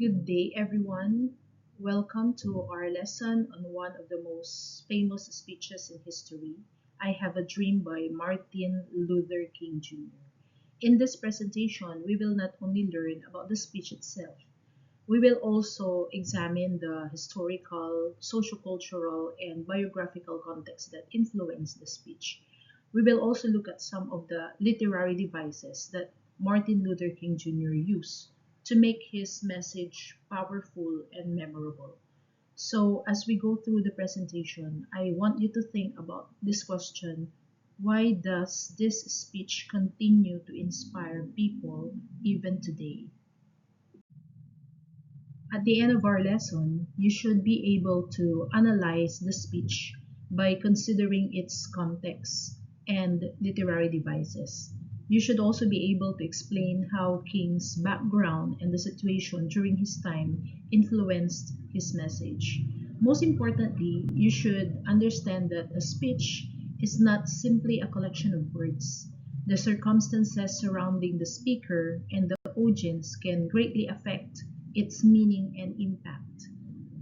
Good day, everyone. Welcome to our lesson on one of the most famous speeches in history, I Have a Dream by Martin Luther King Jr. In this presentation, we will not only learn about the speech itself, we will also examine the historical, sociocultural, and biographical context that influenced the speech. We will also look at some of the literary devices that Martin Luther King Jr. used to make his message powerful and memorable. So, as we go through the presentation, I want you to think about this question: why does this speech continue to inspire people even today? At the end of our lesson, you should be able to analyze the speech by considering its context and literary devices. You should also be able to explain how King's background and the situation during his time influenced his message. Most importantly, you should understand that a speech is not simply a collection of words. The circumstances surrounding the speaker and the audience can greatly affect its meaning and impact.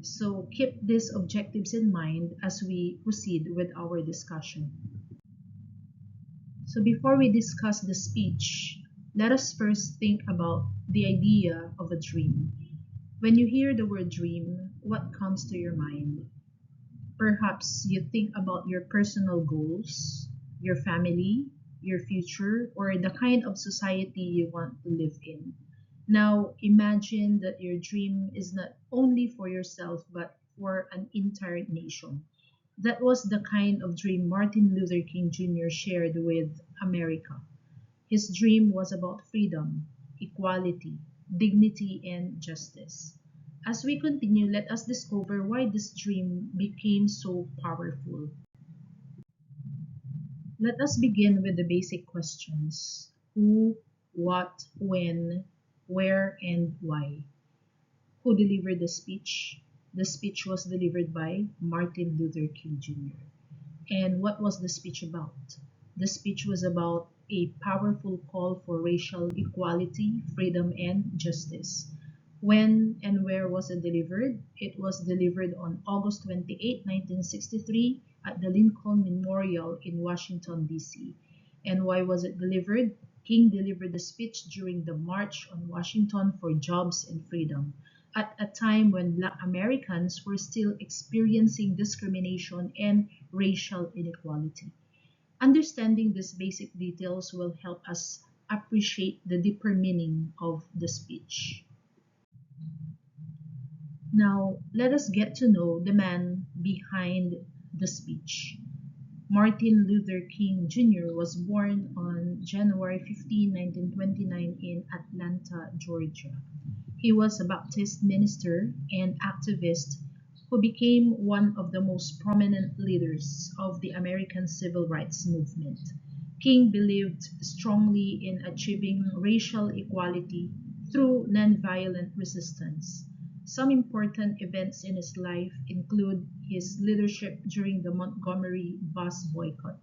So keep these objectives in mind as we proceed with our discussion. So before we discuss the speech, let us first think about the idea of a dream. When you hear the word dream, what comes to your mind? Perhaps you think about your personal goals, your family, your future, or the kind of society you want to live in. Now, imagine that your dream is not only for yourself but for an entire nation. That was the kind of dream Martin Luther King Jr. shared with America. His dream was about freedom, equality, dignity, and justice. As we continue, let us discover why this dream became so powerful. Let us begin with the basic questions: who, what, when, where, and why. Who delivered the speech? The speech was delivered by Martin Luther King Jr. And what was the speech about? The speech was about a powerful call for racial equality, freedom, and justice. When and where was it delivered? It was delivered on August 28, 1963, at the Lincoln Memorial in Washington, D.C. And why was it delivered? King delivered the speech during the March on Washington for Jobs and Freedom, at a time when Black Americans were still experiencing discrimination and racial inequality. Understanding these basic details will help us appreciate the deeper meaning of the speech. Now, let us get to know the man behind the speech. Martin Luther King Jr. was born on January 15, 1929 in Atlanta, Georgia. He was a Baptist minister and activist who became one of the most prominent leaders of the American civil rights movement. King believed strongly in achieving racial equality through nonviolent resistance. Some important events in his life include his leadership during the Montgomery bus boycott,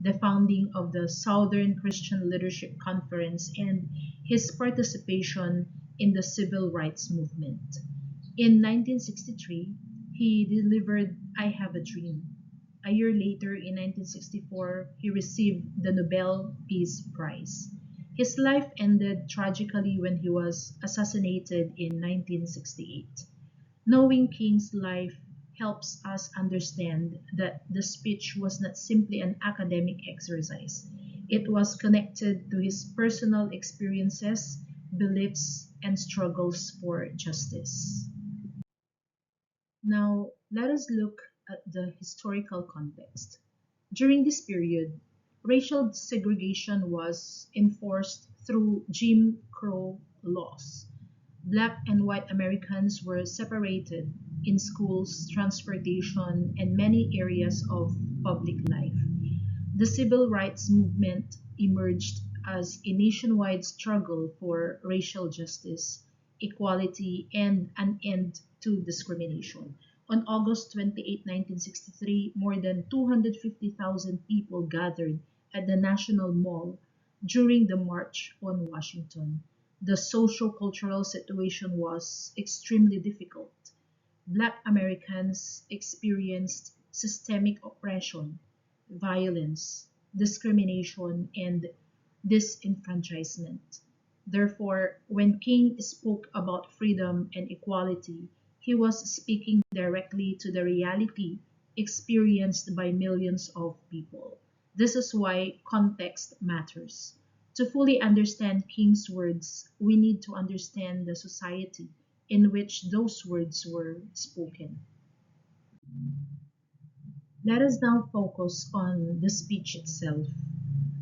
the founding of the Southern Christian Leadership Conference, and his participation in the civil rights movement. In 1963, he delivered I Have a Dream. A year later, in 1964, he received the Nobel Peace Prize. His life ended tragically when he was assassinated in 1968. Knowing King's life helps us understand that the speech was not simply an academic exercise. It was connected to his personal experiences, beliefs, and struggles for justice. Now, let us look at the historical context. During this period, racial segregation was enforced through Jim Crow laws. Black and white Americans were separated in schools, transportation, and many areas of public life. The civil rights movement emerged as a nationwide struggle for racial justice, equality, and an end to discrimination. On August 28, 1963, more than 250,000 people gathered at the National Mall during the March on Washington. The socio-cultural situation was extremely difficult. Black Americans experienced systemic oppression, violence, discrimination, and disenfranchisement. Therefore, when King spoke about freedom and equality, he was speaking directly to the reality experienced by millions of people. This is why context matters. To fully understand King's words, we need to understand the society in which those words were spoken. Let us now focus on the speech itself.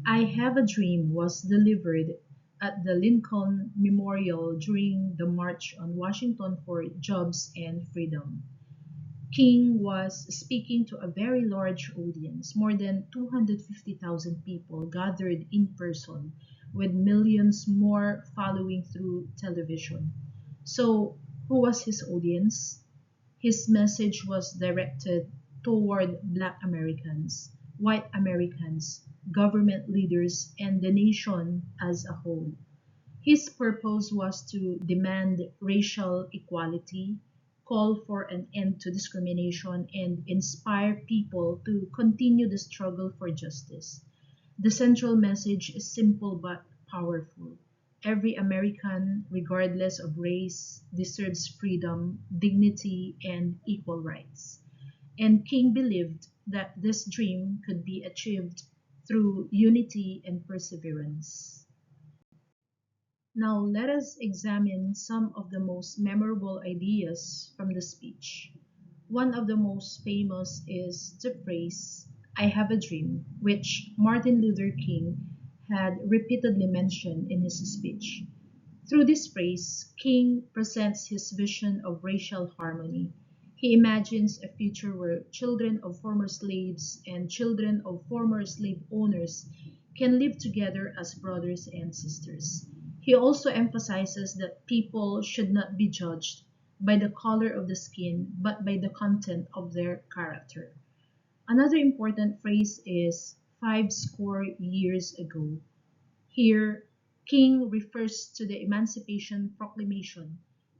I Have a Dream was delivered at the Lincoln Memorial during the March on Washington for Jobs and Freedom. King was speaking to a very large audience. More than 250,000 people gathered in person, with millions more following through television. So, who was his audience? His message was directed toward Black Americans, white Americans, government leaders, and the nation as a whole. His purpose was to demand racial equality, call for an end to discrimination, and inspire people to continue the struggle for justice. The central message is simple but powerful. Every American, regardless of race, deserves freedom, dignity, and equal rights. And King believed that this dream could be achieved through unity and perseverance. Now, let us examine some of the most memorable ideas from the speech. One of the most famous is the phrase, I have a dream, which Martin Luther King had repeatedly mentioned in his speech. Through this phrase, King presents his vision of racial harmony. He imagines a future where children of former slaves and children of former slave owners can live together as brothers and sisters. He also emphasizes that people should not be judged by the color of the skin, but by the content of their character. Another important phrase is 5 score years ago. Here, King refers to the Emancipation Proclamation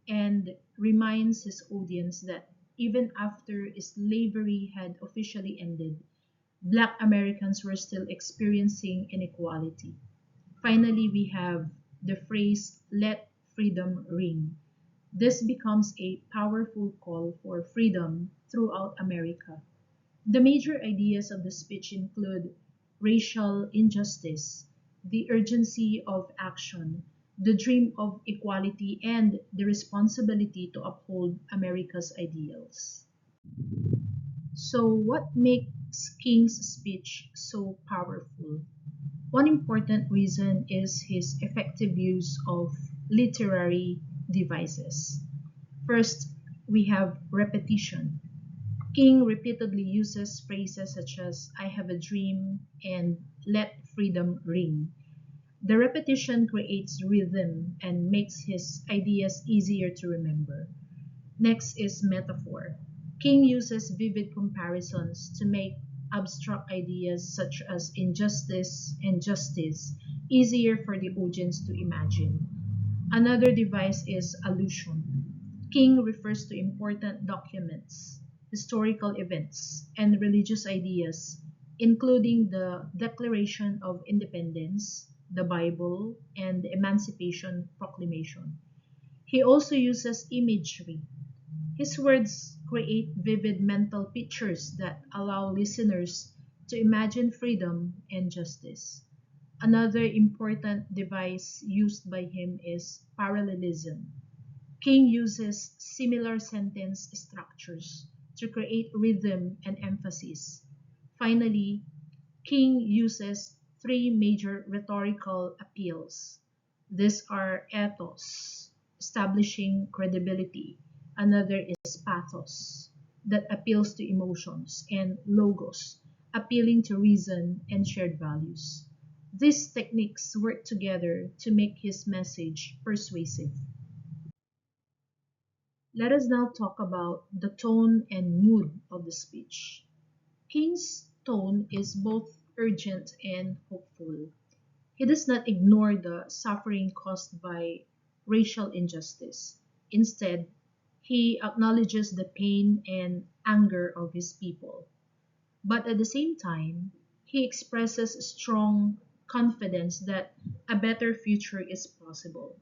and reminds his audience that even after slavery had officially ended, Black Americans were still experiencing inequality. Finally, we have the phrase, let freedom ring. This becomes a powerful call for freedom throughout America. The major ideas of the speech include racial injustice, the urgency of action, the dream of equality, and the responsibility to uphold America's ideals. So, what makes King's speech so powerful? One important reason is his effective use of literary devices. First, we have repetition. King repeatedly uses phrases such as I have a dream and let freedom ring. The repetition creates rhythm and makes his ideas easier to remember. Next is metaphor. King uses vivid comparisons to make abstract ideas such as injustice and justice easier for the audience to imagine. Another device is allusion. King refers to important documents, historical events, and religious ideas, including the Declaration of Independence, the Bible, and the Emancipation Proclamation. He also uses imagery. His words create vivid mental pictures that allow listeners to imagine freedom and justice. Another important device used by him is parallelism. King uses similar sentence structures to create rhythm and emphasis. Finally, King uses three major rhetorical appeals. These are ethos, establishing credibility. Another is pathos, that appeals to emotions, and logos, appealing to reason and shared values. These techniques work together to make his message persuasive. Let us now talk about the tone and mood of the speech. King's tone is both urgent and hopeful. He does not ignore the suffering caused by racial injustice. Instead, he acknowledges the pain and anger of his people. But at the same time, he expresses strong confidence that a better future is possible.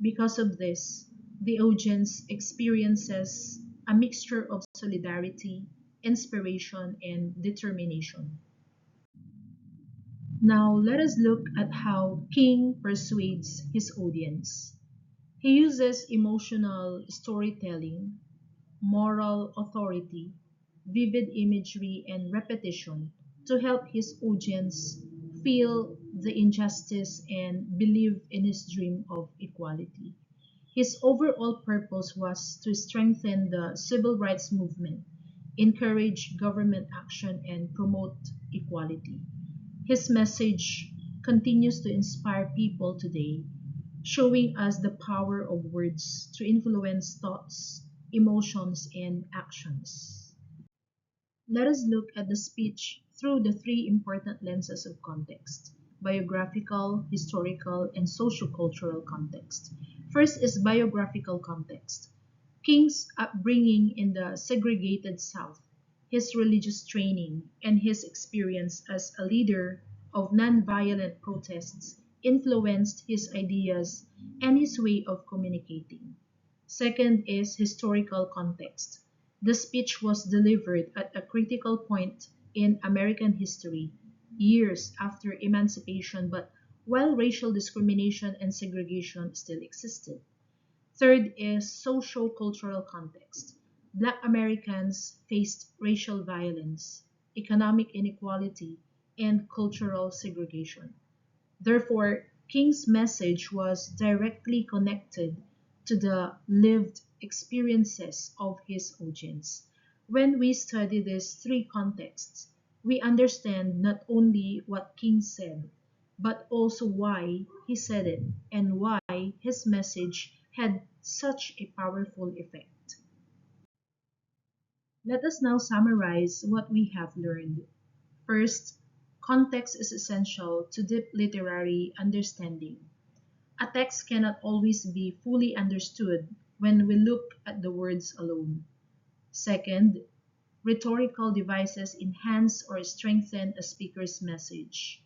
Because of this, the audience experiences a mixture of solidarity, inspiration, and determination. Now, let us look at how King persuades his audience. He uses emotional storytelling, moral authority, vivid imagery, and repetition to help his audience feel the injustice and believe in his dream of equality. His overall purpose was to strengthen the civil rights movement, encourage government action, and promote equality. His message continues to inspire people today, showing us the power of words to influence thoughts, emotions, and actions. Let us look at the speech through the three important lenses of context: biographical, historical, and sociocultural context. First is biographical context. King's upbringing in the segregated South, his religious training, and his experience as a leader of nonviolent protests influenced his ideas and his way of communicating. Second is historical context. The speech was delivered at a critical point in American history, years after emancipation, but while racial discrimination and segregation still existed. Third is social-cultural context. Black Americans faced racial violence, economic inequality, and cultural segregation. Therefore, King's message was directly connected to the lived experiences of his audience. When we study these three contexts, we understand not only what King said, but also why he said it and why his message had such a powerful effect. Let us now summarize what we have learned. First, context is essential to deep literary understanding. A text cannot always be fully understood when we look at the words alone. Second, rhetorical devices enhance or strengthen a speaker's message.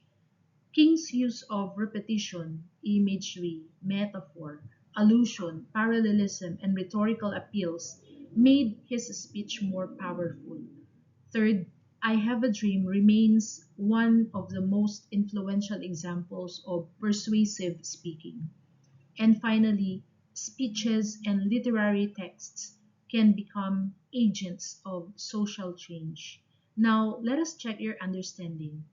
King's use of repetition, imagery, metaphor, allusion, parallelism, and rhetorical appeals made his speech more powerful. Third, I Have a Dream remains one of the most influential examples of persuasive speaking. And finally, speeches and literary texts can become agents of social change. Now, let us check your understanding.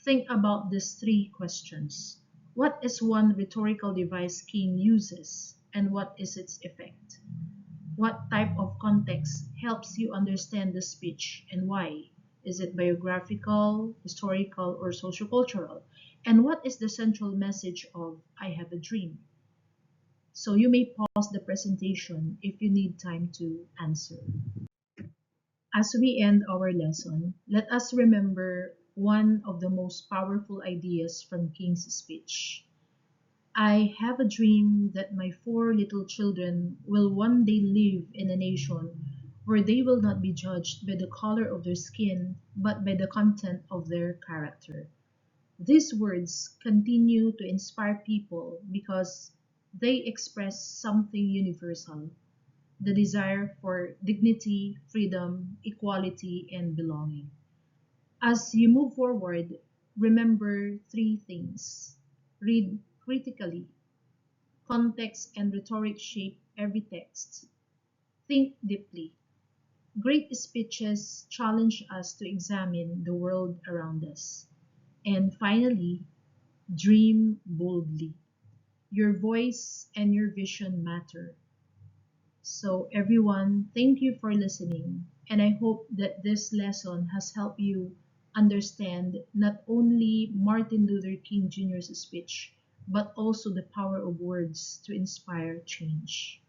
Think about these three questions. What is one rhetorical device King uses, and what is its effect? What type of context helps you understand the speech and why? Is it biographical, historical, or sociocultural? And what is the central message of I Have a Dream? So you may pause the presentation if you need time to answer. As we end our lesson, let us remember one of the most powerful ideas from King's speech. I have a dream that my four little children will one day live in a nation where they will not be judged by the color of their skin, but by the content of their character. These words continue to inspire people because they express something universal: the desire for dignity, freedom, equality, and belonging. As you move forward, remember three things. Read critically. Context and rhetoric shape every text. Think deeply. Great speeches challenge us to examine the world around us. And finally, dream boldly. Your voice and your vision matter. So, everyone, thank you for listening. And I hope that this lesson has helped you understand not only Martin Luther King Jr.'s speech, but also the power of words to inspire change.